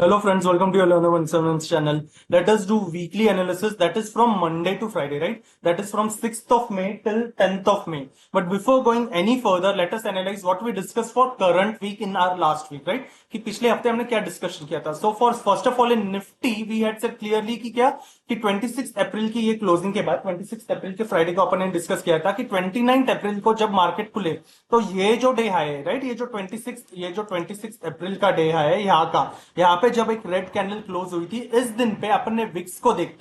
Hello friends, welcome to your Learner 171 channel. Let us do weekly analysis that is from Monday to Friday, right? That is from 6th of May till 10th of May. But before going any further, let us analyze what we discussed for current week in our last week, right? कि पिछले हफ्ते हमने क्या discussion किया था. So for first of all in Nifty we had said clearly कि क्या कि 26 अप्रैल की ये क्लोजिंग के बाद 26 अप्रैल के फ्राइडे को अपन ने डिस्कस किया था कि 29 अप्रैल को जब मार्केट खुले तो ये जो डे हाई है, राइट, ये जो 26 अप्रैल का डे हाई है यहाँ पे जब एक रेड कैंडल क्लोज हुई थी, इस दिन पे अपन ने विक्स को देख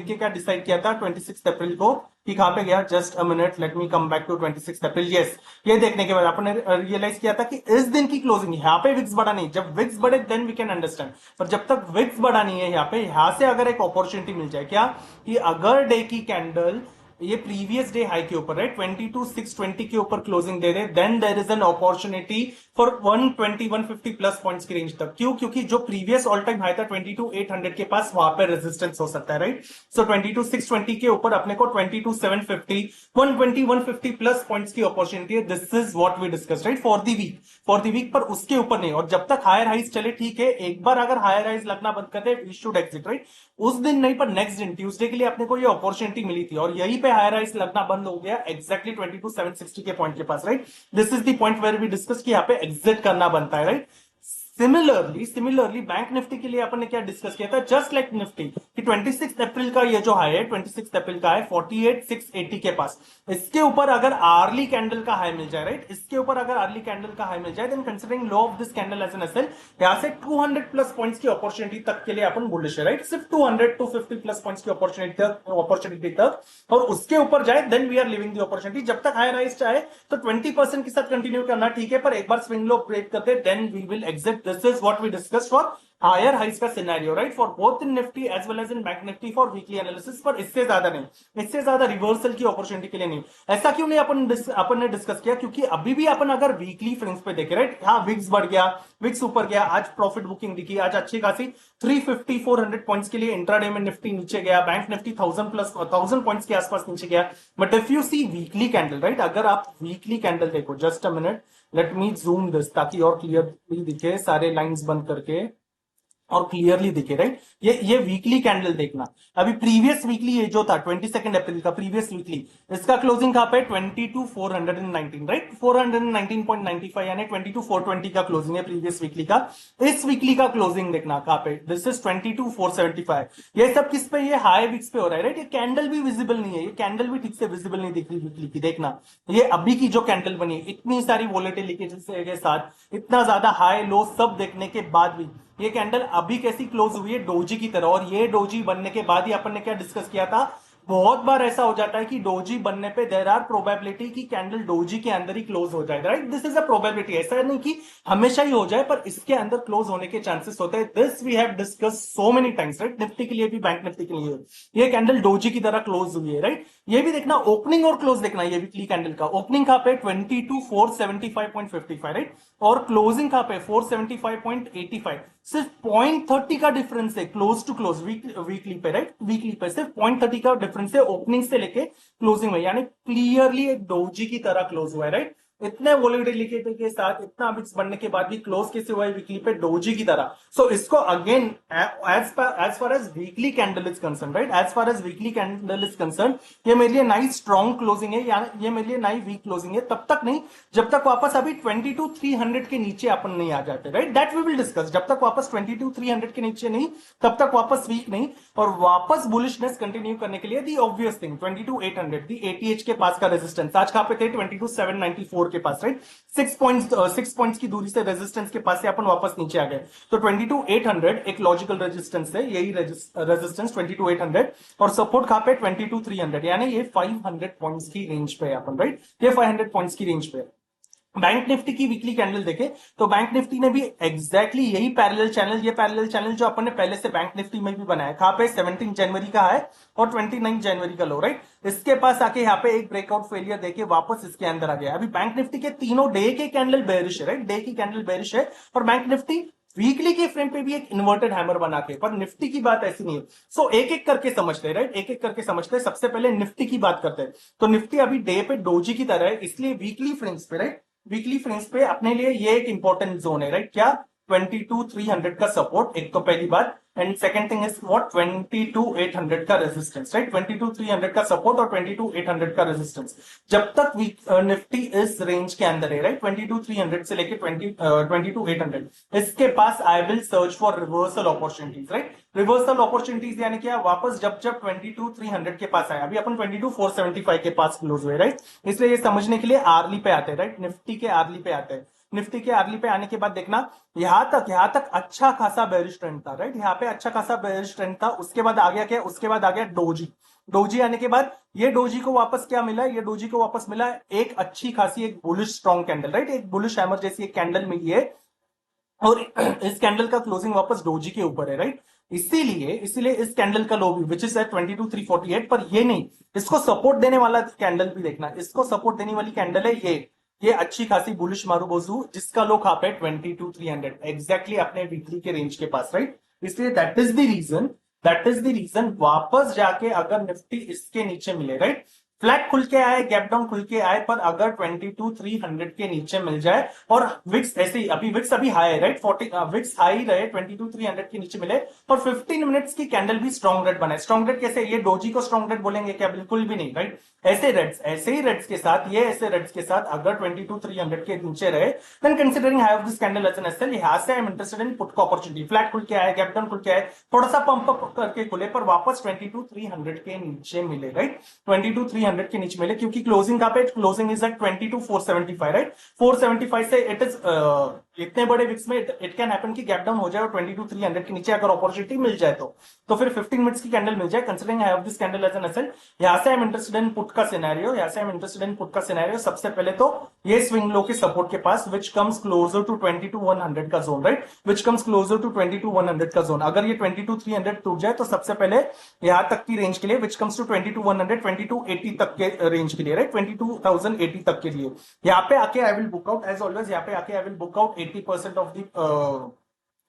के क्या डिसाइड किया था 26 अप्रैल को कि कहां पे गया. Just a minute, let me come back to 26 April. Yes, ये देखने के बाद अपन ने रियलाइज किया था कि इस दिन की क्लोजिंग यहाँ पे विक्स बढ़ा नहीं. जब विक्स बढ़े देन वी कैन अंडरस्टैंड, पर जब तक विक्स बढ़ा नहीं है यहाँ से अगर एक अपॉर्चुनिटी मिल जाए क्या कि अगर डे की कैंडल ये प्रीवियस डे हाई के ऊपर, राइट, 22,620 के ऊपर क्लोजिंग दे रहे, then there is an opportunity for 120 150 plus points की रेंज तक. क्यों? क्योंकि जो प्रीवियस ऑल टाइम हाई था 22,800 के पास, वहां पे रेजिस्टेंस हो सकता है, राइट. सो 22,620 के ऊपर अपने को 22,750 120 150 प्लस पॉइंट्स की अपॉर्चुनिटी है. This is what we discuss, right, for the week, पर उसके ऊपर नहीं. और जब तक हायर हाइज चले ठीक है, एक बार अगर हायर हाइज लगना बंद कर दे वी शुड एग्जिट, राइट. उस दिन नहीं पर नेक्स्ट दिन ट्यूसडे के लिए अपने को ये अपॉर्चुनिटी मिली थी और यहीं पे हायर हाइज लगना बंद हो गया एग्जैक्टली 22,760 के पॉइंट के पास, right. This is the point where we discuss कि यहाँ पे एग्जिट करना बनता है, राइट. सिमिलरली बैंक निफ्टी के लिए अपन ने क्या डिस्कस किया था, जस्ट लाइक निफ्टी, कि 26 अप्रैल का ये जो हाई है 26 अप्रैल का है 48,680 के पास, इसके ऊपर अगर आर्ली कैंडल का हाई मिल जाए, राइट, इसके ऊपर अगर आर्ली कैंडल का हाई मिल जाए then considering low of this candle as an SL, यहां से 200 प्लस पॉइंट्स की अपॉर्चुनिटी तक के लिए अपन बुलिश है, राइट. सिर्फ 200 250 प्लस पॉइंट्स की अपॉर्चुनिटी तक, और उसके ऊपर जाए then we are leaving the opportunity. जब तक हाई राइज चाहे तो 20% के साथ कंटिन्यू करना ठीक है, पर एक बार स्विंग लो ब्रेक करते then we will exit. This is what we discussed for higher highs का scenario, right, for both in Nifty as well as in Bank Nifty for weekly analysis. पर इससे ज्यादा नहीं, इससे ज्यादा रिवर्सल की opportunity के लिए नहीं. ऐसा क्यों नहीं अपन ने डिस्कस किया? क्योंकि अभी भी अपन अगर वीकली फ्रेम्स पे देखे, राइट, हाँ विक्स बढ़ गया, विक्स ऊपर गया, आज प्रॉफिट बुकिंग दिखी, आज अच्छी खासी 350 400 पॉइंट्स के लिए इंट्राडे में निफ्टी नीचे गया, बैंक निफ्टी 1000 पॉइंट्स के आसपास नीचे गया. But if you see weekly candle, right, अगर आप वीकली कैंडल देखो, just a minute, let me zoom this ताकि और क्लियरली दिखे, सारे लाइंस बंद करके और क्लियरली दिखे, राइट. ये वीकली कैंडल देखना. अभी प्रीवियस वीकली ये जो था 22 अप्रैल का प्रीवियस वीकली, इसका क्लोजिंग कहां पे 22,419, राइट, 419.95 यानी 22,420 का क्लोजिंग है प्रीवियस वीकली का. इस वीकली का क्लोजिंग देखना कहां पे, दिस इज 22,475. ये सब किस पे, ये हाई विक्स पे हो रहा है, राइट. ये कैंडल भी विजिबल नहीं है, ये कैंडल भी ठीक से विजिबल नहीं दिख रही वीकली की. देखना ये अभी की जो कैंडल बनी है इतनी सारी वोलेटिलिटी के साथ, इतना ज्यादा हाई लो सब देखने के बाद भी ये कैंडल अभी कैसी क्लोज हुई है, डोजी की तरह. और ये डोजी बनने के बाद ही अपन ने क्या डिस्कस किया था, बहुत बार ऐसा हो जाता है कि डोजी बनने पे देयर आर प्रोबेबिलिटी कि कैंडल डोजी के अंदर ही क्लोज हो जाए, right. This is a probability, ऐसा नहीं कि हमेशा ही हो जाए, पर इसके अंदर क्लोज होने के चांसेस होते हैं. This we have discuss so many times, right. Nifty के लिए भी, बैंक निफ्टी के लिए ये कैंडल डोजी की तरह क्लोज हुई है, राइट. ये भी देखना, ओपनिंग और क्लोज देखना. ये वीकली कैंडल का ओपनिंग कहां पे 22,475.55, राइट, और क्लोजिंग कहां पे 475.85. सिर्फ 0.30 का डिफरेंस है क्लोज टू क्लोज वीकली पे, राइट. वीकली पे सिर्फ 0.30 का डिफरेंस है ओपनिंग से लेके क्लोजिंग में, यानी क्लियरली एक डोजी की तरह क्लोज हुआ है, राइट. इतने वोलेटिलिटी के साथ, इतना बिट्स बढ़ने के बाद भी क्लोज कैसे हुआ है वीकली पे, डोजी की तरह. सो इसको again as far as weekly candle is concern, right, as far as weekly candle is concern, ये मेरे लिए नई स्ट्रॉन्ग क्लोजिंग है, ये मेरे लिए नई वीक क्लोजिंग है. तब तक नहीं जब तक वापस अभी 22,300 के नीचे अपन नहीं आ जाते, right. That we will discuss. जब तक वापस 22,300 के नीचे नहीं, तब तक वापस वीक नहीं. और वापस बुलिशनेस कंटिन्यू करने के लिए the obvious thing 22,800 the ATH के पास का रेजिस्टेंस. आज कहां पे थे 22,794 के पास, राइट. 6 पॉइंट्स की दूरी से रेजिस्टेंस के पास से अपन वापस नीचे आ गए. तो 22,800 एक लॉजिकल रेजिस्टेंस है, यही रेजिस्टेंस 22,800, और सपोर्ट कहां पे 22,300, यानी ये 500 पॉइंट्स की रेंज पे अपन, राइट. ये 500 पॉइंट्स की रेंज पे. बैंक निफ्टी की वीकली कैंडल देखे तो बैंक निफ्टी ने भी एग्जैक्टली यही पैरेलल चैनल, ये पैरेलल चैनल जो अपन ने पहले से बैंक निफ्टी में भी बनाया, कहां पे 17 जनवरी का है और 29 जनवरी का लो, राइट. इसके पास आके यहाँ पे एक ब्रेकआउट फेलियर देके वापस इसके अंदर आ गया. अभी बैंक निफ्टी के तीनों डे के कैंडल बेरिश है, राइट. डे की कैंडल बेरिश है, और बैंक निफ्टी वीकली के फ्रेम पे भी एक इन्वर्टेड हैमर बना के. पर निफ्टी की बात ऐसी नहीं है. सो एक एक करके समझते हैं, राइट, एक एक करके समझते हैं. सबसे पहले निफ्टी की बात करते हैं. तो निफ्टी अभी डे पे डोजी की तरह है, इसलिए वीकली फ्रेम्स पे, राइट, वीकली फ्रेम्स पे अपने लिए ये एक इंपॉर्टेंट जोन है, राइट. क्या 22,300 का सपोर्ट, एक तो पहली बात, and second thing is what 22,800 का रेजिस्टेंस, राइट? 22,300 का सपोर्ट और 22,800 का रेजिस्टेंस। जब तक निफ्टी इस रेंज के अंदर है, राइट, 22,300 से लेके 22,800, इसके पास I will search for reversal opportunities, right? Reversal opportunities यानी क्या? वापस जब जब 22,300 के पास आए, अभी अपन 22,475 के पास क्लोज हुए, राइट? इसलिए ये समझने के लिए आर्ली पे आते हैं, राइट? निफ्टी के आर्ली पे आते हैं। निफ्टी के अर्ली पे आने के बाद देखना, यहां तक अच्छा खासा बेरिश ट्रेंड था, राइट? यहाँ पे अच्छा खासा बेरिश ट्रेंड था। उसके बाद आ गया क्या? उसके बाद आ गया डोजी। डोजी आने के बाद ये डोजी को वापस क्या मिला? ये डोजी को वापस मिला एक अच्छी खासी एक बुलिश स्ट्रॉन्ग कैंडल, राइट? एक बुलिश हैमर जैसी एक कैंडल मिली है, और इस कैंडल का क्लोजिंग वापस डोजी के ऊपर है, राइट? इसीलिए इसीलिए इस कैंडल का लो भी विच इज एट 22,348, पर ये नहीं, इसको सपोर्ट देने वाला कैंडल भी देखना। इसको सपोर्ट देने वाली कैंडल है ये अच्छी खासी बुलिश मारूबोजू, जिसका लो कहां पे? 22,300, एग्जैक्टली अपने वीकली के रेंज के पास, राइट? इसलिए दैट इज द रीजन वापस जाके अगर निफ्टी इसके नीचे मिले, राइट, फ्लैट खुल के आए, गैप डाउन खुल के आए, पर अगर 22,300 के नीचे मिल जाए, और विक्स ऐसे ही, अभी विक्स अभी हाई है, राइट? 40 विक्स हाई रहे, 22,300 के नीचे मिले, और 15 मिनट्स की कैंडल भी स्ट्रॉन्ग रेड बनाए। स्ट्रॉन्ग रेड कैसे? ये डोजी को स्ट्रॉन्ग रेड बोलेंगे क्या? बिल्कुल भी नहीं, राइट? ऐसे ही रेड्स के साथ, ये ऐसे रेड्स के साथ अगर 22,300 के नीचे रहे, then considering I have this candle as an SL, यहां से I am interested in put को अपॉर्चुनिटी। फ्लैट खुल के आए, गैप डाउन खुल के आए, थोड़ा सा पंप अप करके खुले, पर वापस 22,300 के नीचे मिले, राइट? 22,300 के नीचे मिले, क्योंकि क्लोजिंग का पे क्लोजिंग इज एट 22,475, राइट? 475 से इट इज इतने बड़े विक्स में इट कैन हैपन कि गैप डाउन हो जाए और 22,300 के नीचे अगर अपॉर्चुनिटी मिल जाए तो फिर 15 मिनट्स की कैंडल मिल जाए, considering I have this candle as an SL. यहां से I am interested in put का सिनेरियो, सबसे पहले तो ये स्विंग लो के सपोर्ट के पास, विच कम्स क्लोजर टू 22,100 का zone, right? Which comes closer to 22,100 का जोन। अगर ये 22,300 टूट जाए तो सबसे पहले यहां तक की रेंज के लिए, विच कम्स टू 22,100, 2280 तक के रेंज के लिए, राइट? 22,080 तक के लिए यहाँ पे आके I will book out, as always यहाँ पे आके I will book out 80% of the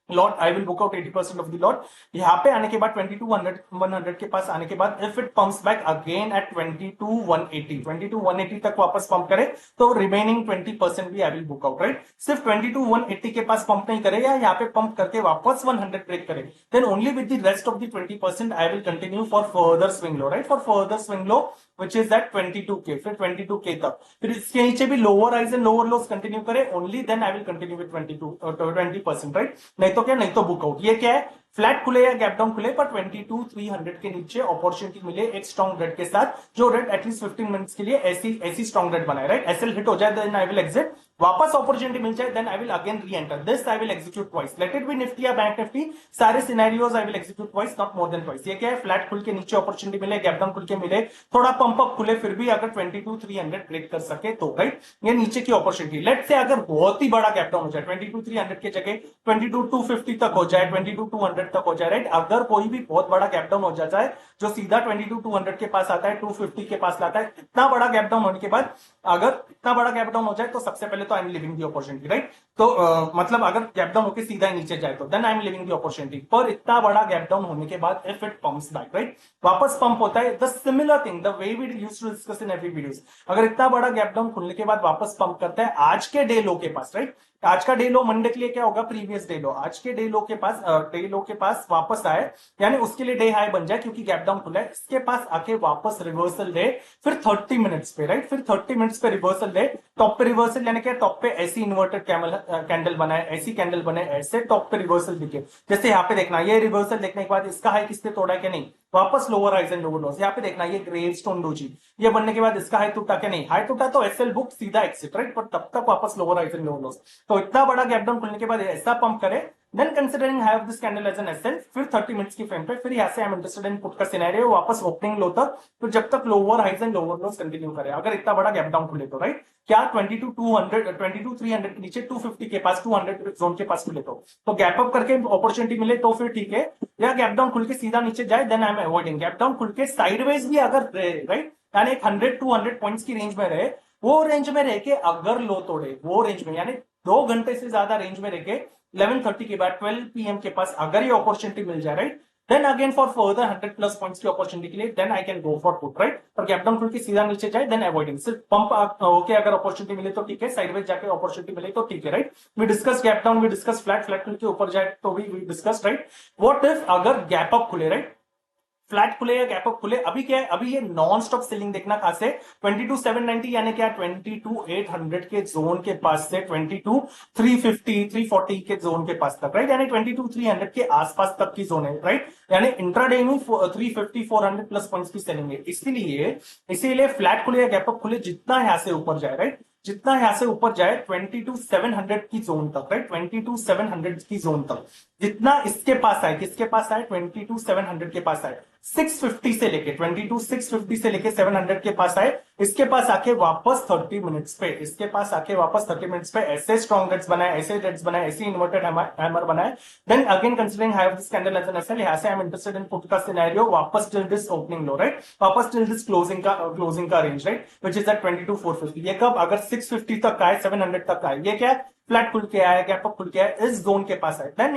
lot. I will book out 80% of the lot. यहाँ पे आने के बाद 22,100 के पास आने के बाद, if it pumps back again at 22,180 तक वापस पंप करे, तो रिमेनिंग 20% भी I will book out, right? सिर्फ 22,180 के पास पंप नहीं करे, या यहाँ पे पंप करके वापस 100 ब्रेक करे, then only with the rest of the 20% I will continue for further swing low, right? For further swing low which is at 22K, फिर 22K तक, फिर इसके नीचे भी lower highs and lower lows continue करे, only then I will continue with 20%, right? नहीं तो क्या? नहीं तो बुकआउट। ये क्या है? फ्लैट खुले या गैप डाउन खुले, पर 22,300 के नीचे अपॉर्चुनिटी मिले एक स्ट्रॉन्ग रेड के साथ, जो रेड एटलीस्ट 15 मिनट्स के लिए ऐसी स्ट्रॉन्ग रेड बनाए, राइट? एसएल हिट हो जाए, देन आई विल एग्जिट। वापस अपॉर्चुनिटी मिल जाए, then I will again reenter this. I will execute twice, let it be Nifty या बैंक निफ्टी, सारे scenarios I will execute twice, not more than twice. ये क्या है? Flat खुल के नीचे अपॉर्चुनिटी मिले, गैप डाउन खुल के मिले, थोड़ा पंप अप खुले, फिर भी अगर 22,300 ब्रेक कर सके तो, राइट? ये नीचे की अपॉर्चुनिटी। लेट से अगर बहुत ही बड़ा गैप डाउन हो जाए, 22,300 के जगह 22,250 तक हो जाए, 22,200 तक हो जाए, राइट? अगर कोई भी बहुत बड़ा गैप डाउन हो जाता है, जो सीधा 22,200 के पास आता है, 250 के पास लाता है, इतना बड़ा गैप डाउन होने के बाद, अगर इतना बड़ा गैप डाउन हो जाए, तो सबसे पहले तो आई am leaving the opportunity, right? तो मतलब अगर गैप डाउन होकर सीधा नीचे जाए तो then I am leaving the opportunity. पर इतना बड़ा गैप डाउन होने के बाद, if it pumps back, right, वापस पंप होता है, the similar thing, the way we used to discuss in every videos, अगर इतना बड़ा गैप डाउन खुलने के बाद वापस पंप करता है आज के डे लो के पास, राइट? आज का डे लो मंडे के लिए क्या होगा? प्रीवियस डे लो। आज के डे लो के पास वापस आए, यानी उसके लिए डे हाई बन जाए, क्योंकि गैप डाउन खुला है, इसके पास आके वापस रिवर्सल दे, फिर 30 मिनट्स पे, राइट? फिर 30 मिनट्स पे रिवर्सल दे, टॉप पे रिवर्सल, यानी क्या? टॉप पे ऐसी इन्वर्टेड कैंडल बनाए, ऐसी कैंडल बने, ऐसे टॉप पे रिवर्सल दिखे, जैसे यहाँ पे देखना, ये रिवर्सल देखने के बाद इसका हाई किसने तोड़ा क्या? नहीं, वापस lower highs and lower lows. यहाँ पे देखना, ये ग्रेवस्टोन डोजी, ये बनने के बाद इसका हाई टूटा क्या? नहीं, हाई टूटा तो एसएल बुक, सीधा एक्सिट, राइट? पर तब तक वापस lower highs and lower lows. तो इतना बड़ा गैप डाउन खुलने के बाद ऐसा पंप करे, then considering have this candle as an SL, फिर 30 मिनट्स की फ्रेम पे, फिर यहां से I am interested in put का सिनेरियो, वापस ओपनिंग लो तक, फिर जब तक lower highs and lower lows continue करे, अगर इतना बड़ा गैप डाउन खुले तो, राइट? क्या? 22,300 के नीचे 250 के पास, 200 जोन के पास खुले तो गैप अप करके अपॉर्चुनिटी मिले तो फिर ठीक है, या गैप डाउन खुल के सीधा नीचे जाए, then I am avoiding. Gap down खुल के साइडवेज भी अगर रहे, राइट, यानी 100-200 पॉइंट्स की रेंज में रहे, वो रेंज में रह के अगर लो तोड़े, वो रेंज में, यानी 2 घंटे से ज्यादा रेंज में रह के 11:30 के बाद 12 PM के पास अगर ये अपॉर्चुनिटी मिल जाए, right, then again for further 100 plus points की अपॉर्चुनिटी के लिए then I can go for put, right. और गैप डाउन खुल के सीधा नीचे जाए देन अवॉइडिंग, सिर्फ पंप ओके अगर अपॉर्चुनिटी मिले तो ठीक है, साइडवेज जाके अपॉर्चुनिटी मिले तो ठीक है, right. We discuss gap down, we discuss flat, flat खुल के ऊपर जाए तो भी डिस्कस, राइट। व्हाट इफ अगर गैप अप खुले, राइट, फ्लैट खुले या गैप अप खुले, अभी क्या है, अभी ये नॉन स्टॉप सेलिंग देखना कहां से, 22,790 यानी क्या 22,800 के जोन के पास से 22,350 340 के जोन के पास तक, राइट, यानी 22,300 के आसपास तक की जोन है, राइट। यानी इंट्राडे में 350 400 प्लस पॉइंट्स की सेलिंग है, इसीलिए फ्लैट खुले या गैप अप खुले जितना यहां से ऊपर जाए, राइट, जितना यहां से ऊपर जाए 22,700 की जोन तक, राइट, 22,700 की जोन तक जितना इसके पास आए, किसके पास आए, 22,700 के पास आए, 650 से लेके 22,650 से लेके 700 के पास आए, इसके पास आके वापस 30 मिनट्स पे, इसके पास आके वापस 30 मिनट्स पे ऐसे स्ट्रॉन्ग रेड्स बनाए, ऐसे रेड्स बनाए, ऐसे इन्वर्टेड हैमर बनाए, then again considering high of this candle as an SL, यहां से I am interested in put का सिनेरियो, वापस till this opening low, right, वापस टिल दिस क्लोजिंग का range, right, which is at 22,450। ये कब, अगर 650 तक आए, 700 तक आए, ये क्या है, फ्लैट खुल के आया, गैप अप खुल के आया, इस जोन के पास आया, देन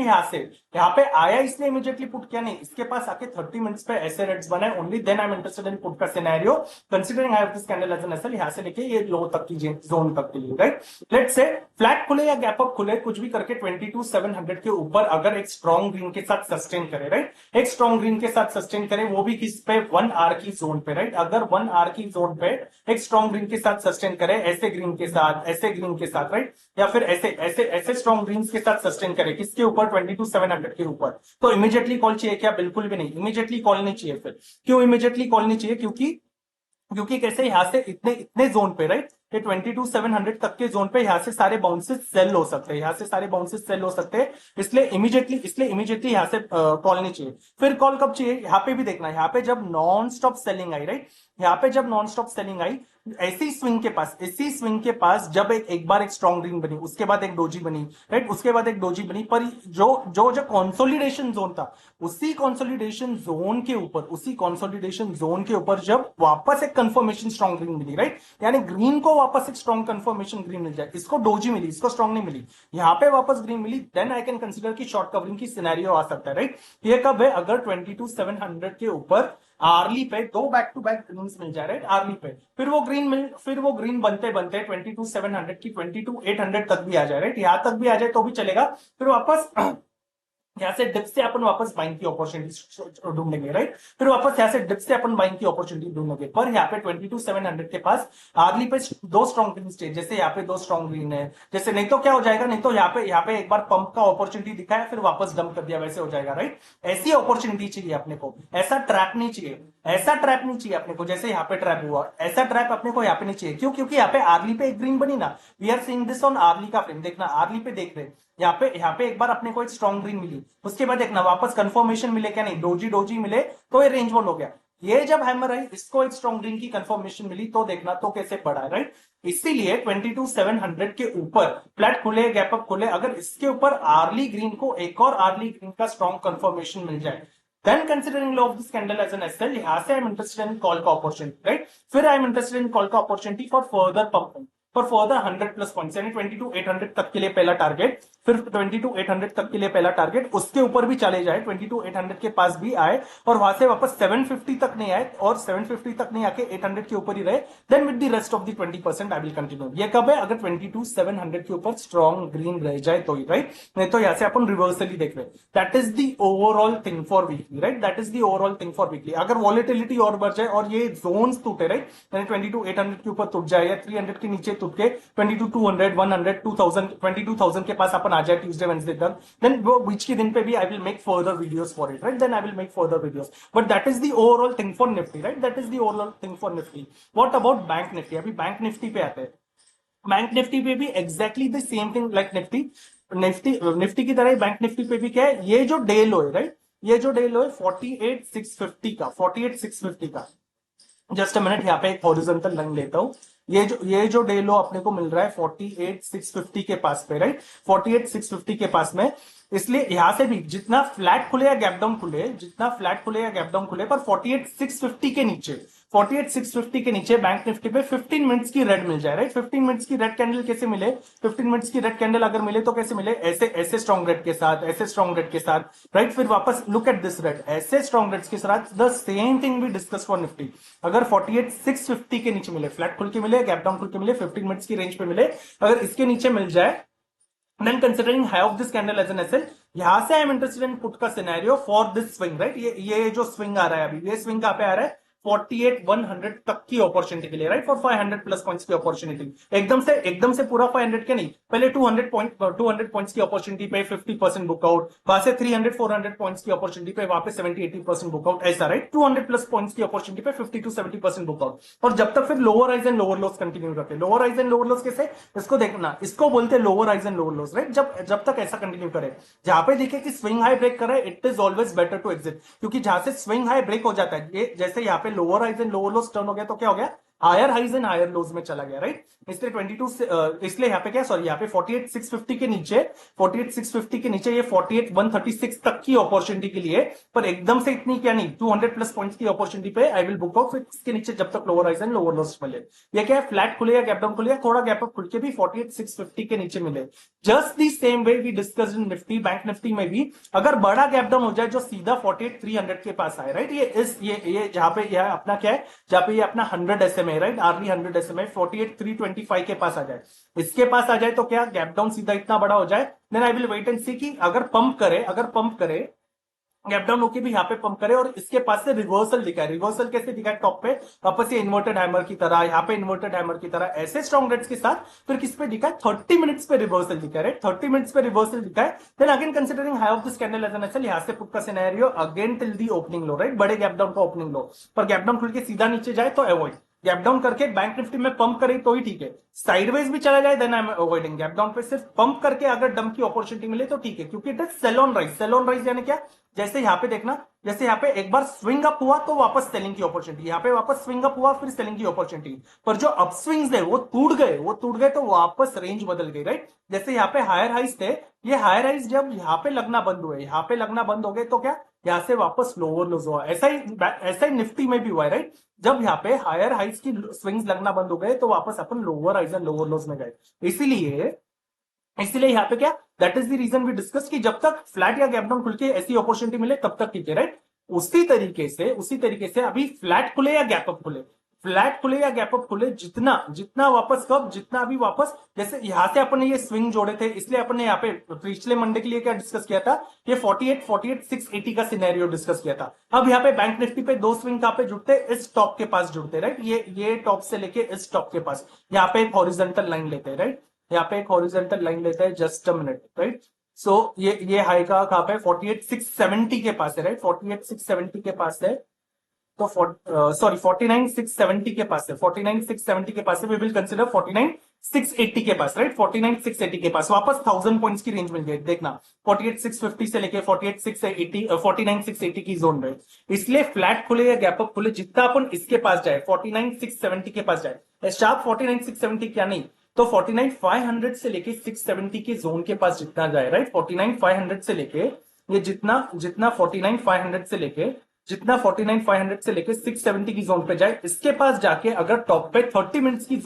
यहां पे आया, इसलिए इमीडिएटली पुट किया नहीं, इसके पास आके 30 मिनट्स पे ऐसे रेड्स बनाए, only then I am interested in put का scenario considering high of this candle as an SL, यहां से लेके ये लो तक की जोन तक के लिए, राइट। लेट्स से फ्लैट खुले या गैप अप खुले, कुछ भी करके 22,700 के ऊपर अगर एक स्ट्रॉन्ग ग्रीन के साथ सस्टेन करे, राइट, एक स्ट्रॉन्ग ग्रीन के साथ सस्टेन करे, वो भी किस पे, 1 आवर की जोन पे, राइट, अगर 1 आवर की जोन पे एक स्ट्रॉन्ग ग्रीन के साथ सस्टेन करे, ऐसे ग्रीन के साथ, ऐसे ग्रीन के साथ, राइट, या फिर ऐसे ऐसे ऐसे स्ट्रॉन्ग ग्रीन्स के साथ सस्टेन करे, किसके ऊपर, 22,700 के ऊपर, तो इमीडिएटली कॉल चाहिए क्या, बिल्कुल भी नहीं, इमीडिएटली कॉल नहीं चाहिए। फिर क्यों इमीडिएटली कॉल नहीं चाहिए, क्योंकि कैसे यहां से इतने इतने जोन पे, राइट, ये 22,700 तक के जोन पे यहां से सारे बाउंसेस सेल हो सकते हैं, यहां से सारे बाउंसेस सेल हो सकते हैं, इसलिए इमीडिएटली यहां से कॉल नहीं चाहिए। फिर कॉल कब चाहिए, यहां पे भी देखना, यहां पे जब नॉन स्टॉप सेलिंग आई, राइट, यहां पे जब नॉन स्टॉप सेलिंग आई, ऐसी स्विंग के पास जब एक बार एक स्ट्रॉन्ग ग्रीन बनी, उसके बाद एक डोजी बनी, राइट, उसके बाद एक डोजी बनी, पर जो कंसोलिडेशन जोन था, उसी कंसोलिडेशन जोन के ऊपर जब वापस एक कंफर्मेशन स्ट्रॉन्ग ग्रीन मिली, राइट, यानी ग्रीन को वापस एक स्ट्रॉन्ग कंफर्मेशन ग्रीन मिल जाए, इसको डोजी मिली, इसको स्ट्रॉन्ग नहीं मिली, यहां पे वापस ग्रीन मिली, देन आई कैन कंसीडर की शॉर्ट कवरिंग की सिनेरियो आ सकता है, राइट। ये कब है, अगर 22,700 के ऊपर आर्ली पे दो बैक टू बैक ग्रीन्स मिल जाए, राइट, आर्ली पे, फिर वो ग्रीन बनते बनते 22,700 की 22,800 तक भी आ जाए, राइट, यहां तक भी आ जाए तो भी चलेगा, फिर वापस यहां से डिप से अपन वापस बाइंग की अपॉर्चुनिटी ढूंढेंगे, राइट, फिर वापस यहां से डिप से अपन बाइंग की अपॉर्चुनिटी ढूंढेंगे, पर यहाँ पे 22,700 के पास आर्ली पे दो स्ट्रॉन्ग ग्रीन स्टेज, जैसे यहाँ पे दो स्ट्रॉन्ग ग्रीन है, जैसे नहीं तो क्या हो जाएगा, नहीं तो यहाँ पे एक बार पंप का अपॉर्चुनिटी दिखाया फिर वापस डंप कर दिया, वैसे हो जाएगा, राइट। ऐसी अपॉर्चुनिटी चाहिए अपने को, ऐसा ट्रैप नहीं चाहिए अपने को, जैसे यहाँ पे ट्रैप हुआ, ऐसा ट्रैप अपने को यहाँ पे नहीं चाहिए, क्यों, क्योंकि यहाँ पे आर्ली पे एक ग्रीन बनी ना, we are seeing this on early का फ्रेम, देखना आर्ली पे देख रहे, यहाँ पे एक बार अपने को एक स्ट्रॉन्ग ग्रीन मिली, उसके बाद देखना वापस कंफर्मेशन मिले क्या, नहीं, डोजी मिले तो ये रेंज वन हो गया, ये जब हैमर आई, इसको एक स्ट्रॉन्ग ग्रीन की कंफर्मेशन मिली, तो देखना तो कैसे पड़ा है, राइट। इसीलिए 22,700 के ऊपर फ्लैट खुले गैप अप खुले, अगर इसके ऊपर आर्ली ग्रीन को एक और आर्ली ग्रीन का स्ट्रॉन्ग कंफर्मेशन मिल जाए, then considering law of this candle as an SL, यहां से I'm interested in call का opportunity, right, फिर I'm interested in call का opportunity for further pumping, for further 100 plus points, यानी 22,800 तक के लिए पहला टारगेट, फिर 22,800 तक के लिए पहला टारगेट, उसके ऊपर भी चले जाए, 22,800 के पास भी आए और वहां से वापस 750 तक नहीं आए, और 750 तक नहीं आके 800 के ऊपर ही रहे, then with the rest of the 20% I will continue. ये कब है, अगर 22,700 के ऊपर स्ट्रॉन्ग ग्रीन रह जाए तो ही, राइट, नहीं तो यहां से अपन रिवर्सली देख रहे हैं। That is the overall thing for weekly, right, that is the overall thing for weekly. अगर वॉलेटिलिटी और बढ़ जाए और ये जोन्स टूटे, राइट, यानी 22,800 के ऊपर टूट जाए या 300 के नीचे टूट के 22,200 100 2,000 22,000 के पास अपन आ जाए ट्यूसडे वेडनेसडे तक, देन वो बीच के दिन पे भी I will make further videos for it, right, then I will make further videos, but that is the overall thing for Nifty, right, that is the overall thing for Nifty. What about Bank Nifty, अभी Bank Nifty पे आते हैं। Bank Nifty पे भी exactly the same thing like Nifty की तरह ही bank Nifty पे भी क्या है, ये जो डे लो है, राइट, ये जो डे लो है 48,650 का, जस्ट अ मिनट, यहाँ पे एक हॉरिजॉन्टल लाइन लेता हूं, ये जो डे लो अपने को मिल रहा है 48,650 के पास पे, राइट, 48,650 के पास में, इसलिए यहां से भी जितना फ्लैट खुले या गैप डाउन खुले पर 48,650 के नीचे 48,650 के नीचे बैंक निफ्टी पे 15 मिनट्स की रेड मिल जाए, राइट। 15 मिनट्स की रेड कैंडल कैसे मिले, 15 मिनट्स की रेड कैंडल अगर मिले तो कैसे मिले, ऐसे ऐसे स्ट्रॉन्ग रेड के साथ, ऐसे स्ट्रॉन्ग रेड के साथ, राइट। फिर वापस लुक एट दिस रेड, ऐसे स्ट्रॉन्ग रेड्स के साथ। The same thing we discuss for Nifty. अगर 48,650 के नीचे मिले, फ्लैट खुल के मिले, गैप डाउन खुल के मिले, 15 मिनट्स की रेंज पे मिले, अगर इसके नीचे मिल जाए, then considering high of this candle as an SL, यहां से I am interested in put का scenario for this swing, right. ये जो स्विंग आ रहा है अभी, ये स्विंग कहां पे आ रहा है, 48,100 तक की अपॉर्चुनिटी के लिए, राइट, फॉर 500 प्लस पॉइंट्स की अपॉर्चुनिटी। एकदम से पूरा 500 के नहीं, पहले 200 पॉइंट्स की अपॉर्चुनिटी पे 50% बुकआउट, वहां से 300-400 पॉइंट्स की अपॉर्चुनिटी पे वहां पे 70-80% बुकआउट, ऐसा, राइट। 200 प्लस पॉइंट्स की अपॉर्चुनिटी पे 50-70% बुकआउट। और जब तक फिर lower highs and lower lows continue करते, lower highs and lower lows कैसे, इसको देखना, इसको बोलते हैं lower highs and lower lows, right. जब तक ऐसा कंटिन्यू करे, जहां पे देखे कि स्विंग हाई ब्रेक कर रहा है, it is always better to exit, क्योंकि जहां से स्विंग हाई ब्रेक हो जाता है, ये जैसे यहाँ पे lower highs and lower lows turn हो गया तो क्या हो गया, higher highs and higher lows में चला गया, राइट। इसलिए 22 से इसलिए यहाँ पे क्या, सॉरी, यहाँ पे 48,650 के नीचे, 48,650 के नीचे ये 48,136 तक की अपॉर्चुनिटी के लिए, पर एकदम से इतनी क्या नहीं, 200 प्लस पॉइंट्स की अपॉर्चुनिटी पे आई विल बुक आउट। फिर इसके नीचे जब तक lower highs and lower lows मिले, ये क्या है, फ्लैट खुले या गैप डाउन खुले, थोड़ा गैप अप खुल के भी 48,650 के नीचे मिले। Just the same way we discussed in Nifty, Bank Nifty में भी अगर बड़ा गैप डाउन हो जाए जो सीधा 48,300 के पास आए, राइट, ये जहां पे यह अपना क्या है, जहां पे ये अपना 100 SMA, राइट, आर्ली 100 SMA 48,325 के पास आ जाए, इसके पास आ जाए तो क्या गैप डाउन सीधा इतना बड़ा हो जाए, then I will wait and see कि अगर पंप करे गैप डाउन होके भी यहाँ पे पंप करे और इसके पास से रिवर्सल दिखाए, रिवर्सल कैसे दिखाए, टॉप पे वापस ये इन्वर्टेड हैमर की तरह, यहाँ पे इन्वर्टेड हैमर की तरह, ऐसे स्ट्रॉन्ग रेड्स के साथ, फिर किस पे दिखाए, 30 मिनट्स पे रिवर्सल दिखाए, राइट, 30 मिनट्स पे रिवर्सल दिखाए, then again considering high of this candle as an SL, यहाँ से पुट का scenario again till the opening low, right, बड़े गैप डाउन का ओपनिंग लो, पर गैप डाउन खुल के सीधा नीचे जाए तो अवॉइड, गैप डाउन करके बैंक निफ्टी में पंप करे तो ही ठीक है, साइडवेज भी चला जाए then I am avoiding, gap down पे सिर्फ पंप करके अगर डंप की अपॉर्चुनिटी मिले तो ठीक है, क्योंकि it is sell on rise, sell on rise यानी क्या, जैसे यहाँ पे देखना, जैसे यहाँ पे एक बार स्विंग अप हुआ तो वापस सेलिंग की अपॉर्चुनिटी, यहाँ पे वापस स्विंग अप हुआ फिर सेलिंग की अपॉर्चुनिटी, पर जो अपस्विंग्स है वो टूट गए तो वापस रेंज बदल गई, राइट। जैसे यहाँ पे हायर हाइज थे, ये हायर हाइज जब यहाँ पे लगना बंद हुए, यहाँ पे लगना बंद हो गए तो क्या, यहाँ से वापस लोअर लोज हुआ, ऐसा ही निफ्टी में भी हुआ है, राइट। जब यहाँ पे हायर हाइज की स्विंग्स लगना बंद हो गए तो वापस अपन lower highs and lower lows में गए, इसीलिए यहाँ पे क्या, that is the reason we discuss कि जब तक फ्लैट या गैप डाउन खुल के ऐसी अपॉर्चुनिटी मिले तब तक ठीक है, राइट। उसी तरीके से अभी फ्लैट खुले या गैप अप खुले, फ्लैट खुले या गैप अप खुले, जितना जितना वापस कब, जितना अभी वापस, जैसे यहां से अपन ने ये स्विंग जोड़े थे, इसलिए अपन ने यहाँ पे पिछले मंडे के लिए क्या डिस्कस किया था, ये 48,680 का सिनेरियो डिस्कस किया था। अब यहाँ पे बैंक निफ्टी पे दो स्विंग कहां पे जुड़ते, इस टॉप के पास जुड़ते, राइट, ये टॉप से लेके इस टॉप के पास, यहाँ पे एक हॉरिजॉन्टल लाइन लेते हैं, राइट, यहाँ पे एक हॉरिजॉन्टल लाइन लेते हैं, जस्ट अ मिनट, राइट। सो ये हाई का कहां पे, 48,670 के पास है, राइट, 48,670 के पास है, तो सॉरी 49,670 के पास है, 49,670 के पास है, वी विल कंसिडर 49,680 के पास, राइट, 49,680 के पास वापस 1000 पॉइंट्स की रेंज मिल गई, देखना 48,650 से लेके 48,680 49,680 की जोन में, इसलिए फ्लैट खुले या गैप अप खुले जितना अपन इसके पास जाए 49,670 के पास जाए, शार्प 49,670 क्या नहीं तो 49,500 से लेके 670 के जोन के पास जितना जाए, राइट, 49,500 से लेके ये जितना जितना 49,500 से लेके जितना 49,500 से लेके 670 की जोन पे जाए, इसके पास जाके अगर टॉप पे 30 मिनट्स की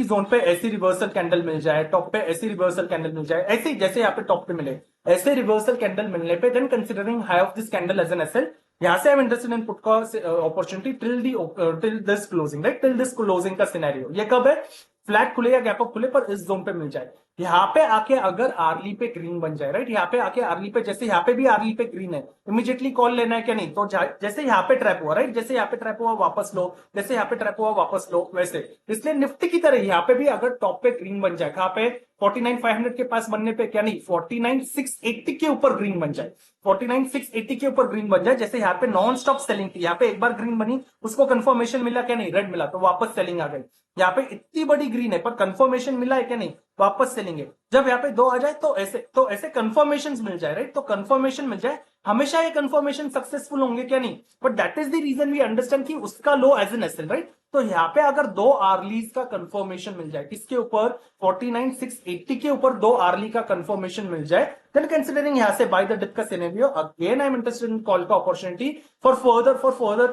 जोन पे ऐसी रिवर्सल कैंडल मिल जाए, टॉप पे ऐसी रिवर्सल कैंडल मिल जाए, ऐसे जैसे यहाँ पे टॉप पे मिले ऐसे रिवर्सल कैंडल मिलने पे, then considering high of this candle as an SL, यहां से I am interested in put का opportunity till this closing, right, till this closing का सिनेरियो, ये कब है, फ्लैट खुले या गैप अप खुले पर इस जोन पे मिल जाए, यहाँ पे आके अगर आर्ली पे ग्रीन बन जाए, राइट, यहाँ पे आके आर्ली पे, जैसे यहाँ पे भी आर्ली पे ग्रीन है, इमीडिएटली कॉल लेना है क्या नहीं, तो जैसे यहाँ पे ट्रैप हुआ, राइट, जैसे यहाँ पे ट्रैप हुआ वापस लो, जैसे यहाँ पे ट्रैप हुआ वापस लो, वैसे इसलिए निफ्टी की तरह यहाँ पे भी अगर टॉप पे ग्रीन बन जाए, कहाँ पे 49,500 के पास बनने पे क्या नहीं 49,680 के ऊपर ग्रीन बन जाए, 49,680 के ऊपर ग्रीन बन जाए, जैसे यहाँ पे नॉन स्टॉप सेलिंग थी, यहाँ पे एक बार ग्रीन बनी, उसको कंफर्मेशन मिला क्या नहीं, रेड मिला तो वापस सेलिंग आ गई, यहाँ पे इतनी बड़ी ग्रीन है पर कंफर्मेशन मिला है क्या नहीं, वापस सेलिंग है, जब यहाँ पे दो आ जाए तो ऐसे कंफर्मेशन मिल जाए, राइट, तो कंफर्मेशन मिल जाए, हमेशा ये कंफर्मेशन सक्सेसफुल होंगे क्या नहीं, but that is the reason we understand कि उसका low as an SL, right, तो यहाँ पे अगर दो आर्लीज का कंफर्मेशन मिल जाए, किसके ऊपर 49,680 के ऊपर दो आर्ली का कंफर्मेशन मिल जाए, Then considering यहाँ से buy the dip का scenario, again I'm interested in call का opportunity for further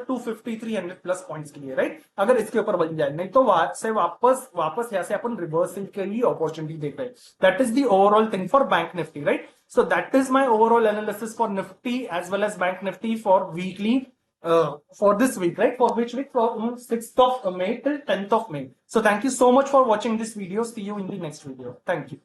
250 300 plus points के लिए, right? अगर इसके ऊपर बन जाए, नहीं तो वहां से वापस यहाँ से अपन रिवर्सल के लिए अपॉर्चुनिटी देख रहे हैं. That is the overall thing for Bank Nifty, right? So that is my overall analysis for Nifty as well as Bank Nifty for weekly. For this week, right? For which week? For 6th of May till 10th of May. So thank you so much for watching this video. See you in the next video. Thank you.